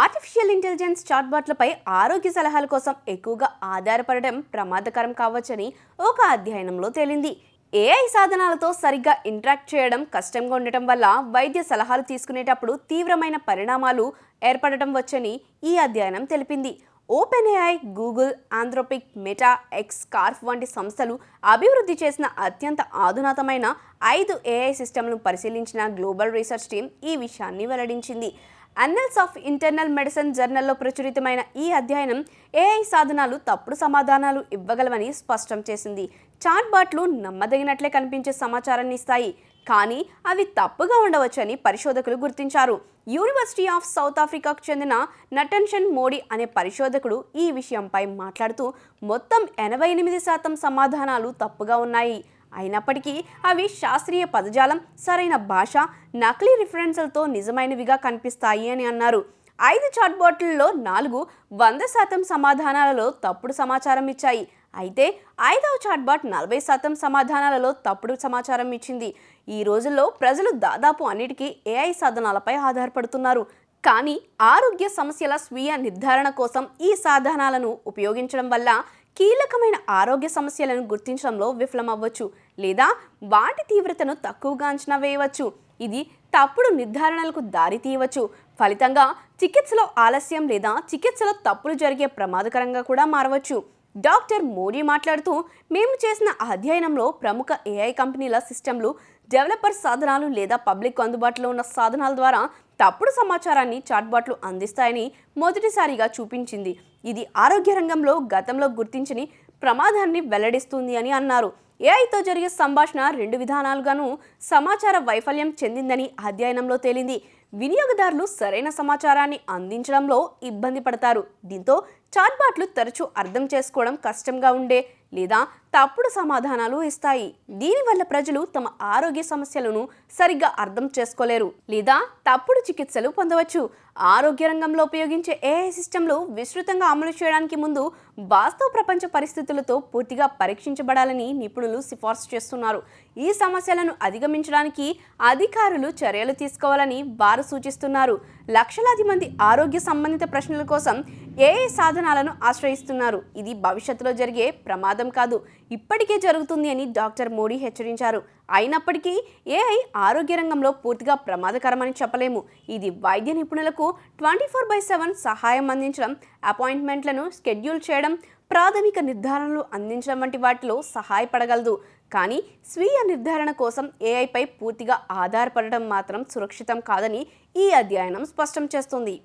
Artificial intelligence చాట్బాట్లపై ఆరోగ్య సలహాల కోసం ఎక్కువగా ఆధారపడడం ప్రమాదకరం కావచ్చని ఒక అధ్యయనంలో తేలింది. ఏఐ సాధనాలతో సరిగ్గా ఇంటరాక్ట్ చేయడం కష్టంగా ఉండటం వల్ల వైద్య సలహాలు తీసుకునేటప్పుడు తీవ్రమైన పరిణామాలు ఏర్పడటం వచ్చని ఈ అధ్యయనం తెలిపింది. OpenAI, Google, Anthropic, meta, scarf వంటి సంస్థలు అభివృద్ధి చేసిన అత్యంత అధునాతమైన 5 ఏఐ సిస్టమ్లను పరిశీలించిన గ్లోబల్ రీసెర్చ్ టీం ఈ విషయాన్ని వెల్లడించింది. అన్నల్స్ ఆఫ్ ఇంటర్నల్ మెడిసిన్ జర్నల్లో ప్రచురితమైన ఈ అధ్యయనం ఏఐ సాధనాలు తప్పుడు సమాధానాలు ఇవ్వగలవని స్పష్టం చేసింది. చాట్బాట్లు నమ్మదగినట్లే కనిపించే సమాచారాన్ని ఇస్తాయి, కానీ అవి తప్పుగా ఉండవచ్చని పరిశోధకులు గుర్తించారు. యూనివర్సిటీ ఆఫ్ సౌత్ ఆఫ్రికాకు చెందిన నటన్షన్ మోడీ అనే పరిశోధకుడు ఈ విషయంపై మాట్లాడుతూ మొత్తం 88% సమాధానాలు తప్పుగా ఉన్నాయి. అయినప్పటికీ అవి శాస్త్రీయ పదజాలం, సరైన భాష, నకిలీ రిఫరెన్స్లతో నిజమైనవిగా కనిపిస్తాయి అని అన్నారు. 5 చాట్బాట్లలో 4 100% సమాధానాలలో తప్పుడు సమాచారం ఇచ్చాయి. అయితే 5వ చాట్బాట్ 40% సమాధానాలలో తప్పుడు సమాచారం ఇచ్చింది. ఈ రోజుల్లో ప్రజలు దాదాపు అన్నిటికీ ఏఐ సాధనాలపై ఆధారపడుతున్నారు. కానీ ఆరోగ్య సమస్యల స్వీయ నిర్ధారణ కోసం ఈ సాధనాలను ఉపయోగించడం వల్ల కీలకమైన ఆరోగ్య సమస్యలను గుర్తించడంలో విఫలమవ్వచ్చు, లేదా వాటి తీవ్రతను తక్కువగా అంచనా వేయవచ్చు. ఇది తప్పుడు నిర్ధారణలకు దారి తీయవచ్చు. ఫలితంగా చికిత్సలో ఆలస్యం లేదా చికిత్సలో తప్పులు జరిగే ప్రమాదకరంగా కూడా మారవచ్చు. డాక్టర్ మోడీ మాట్లాడుతూ, మేము చేసిన అధ్యయనంలో ప్రముఖ ఏఐ కంపెనీల సిస్టమ్లు, డెవలపర్ సాధనాలు లేదా పబ్లిక్ అందుబాటులో ఉన్న సాధనాల ద్వారా తప్పుడు సమాచారాన్ని చాట్బాట్లు అందిస్తాయని మొదటిసారిగా చూపించింది. ఇది ఆరోగ్య రంగంలో గతంలో గుర్తించని ప్రమాదాన్ని వెల్లడిస్తుంది అని అన్నారు. ఏఐతో జరిగే సంభాషణ 2 విధానాలుగాను సమాచార వైఫల్యం చెందిందని అధ్యయనంలో తేలింది. వినియోగదారులు సరైన సమాచారాన్ని అందించడంలో ఇబ్బంది పడతారు. దీంతో చాట్బాట్లు తరచూ అర్థం చేసుకోవడం కష్టంగా ఉండే లేదా తప్పుడు సమాధానాలు ఇస్తాయి. దీనివల్ల ప్రజలు తమ ఆరోగ్య సమస్యలను సరిగ్గా అర్థం చేసుకోలేరు లేదా తప్పుడు చికిత్సలు పొందవచ్చు. ఆరోగ్య రంగంలో ఉపయోగించే ఏఐ సిస్టమ్లు విస్తృతంగా అమలు చేయడానికి ముందు వాస్తవ ప్రపంచ పరిస్థితులతో పూర్తిగా పరీక్షించబడాలని నిపుణులు సిఫార్సు చేస్తున్నారు. ఈ సమస్యలను అధిగమించడానికి అధికారులు చర్యలు తీసుకోవాలని వారు సూచిస్తున్నారు. లక్షలాది మంది ఆరోగ్య సంబంధిత ప్రశ్నల కోసం ఏఐ సాధనాలను ఆశ్రయిస్తున్నారు. ఇది భవిష్యత్తులో జరిగే ప్రమాదం కాదు, ఇప్పటికే జరుగుతుంది అని డాక్టర్ మోడీ హెచ్చరించారు. అయినప్పటికీ ఏఐ ఆరోగ్య రంగంలో పూర్తిగా ప్రమాదకరమని చెప్పలేము. ఇది వైద్య నిపుణులకు 24/7 సహాయం అందించడం, అపాయింట్మెంట్లను షెడ్యూల్ చేయడం, ప్రాథమిక నిర్ధారణలు అందించడం వంటి వాటిలో సహాయపడగలదు. కానీ స్వీయ నిర్ధారణ కోసం ఏఐపై పూర్తిగా ఆధారపడటం మాత్రం సురక్షితం కాదని ఈ అధ్యయనం స్పష్టం చేస్తుంది.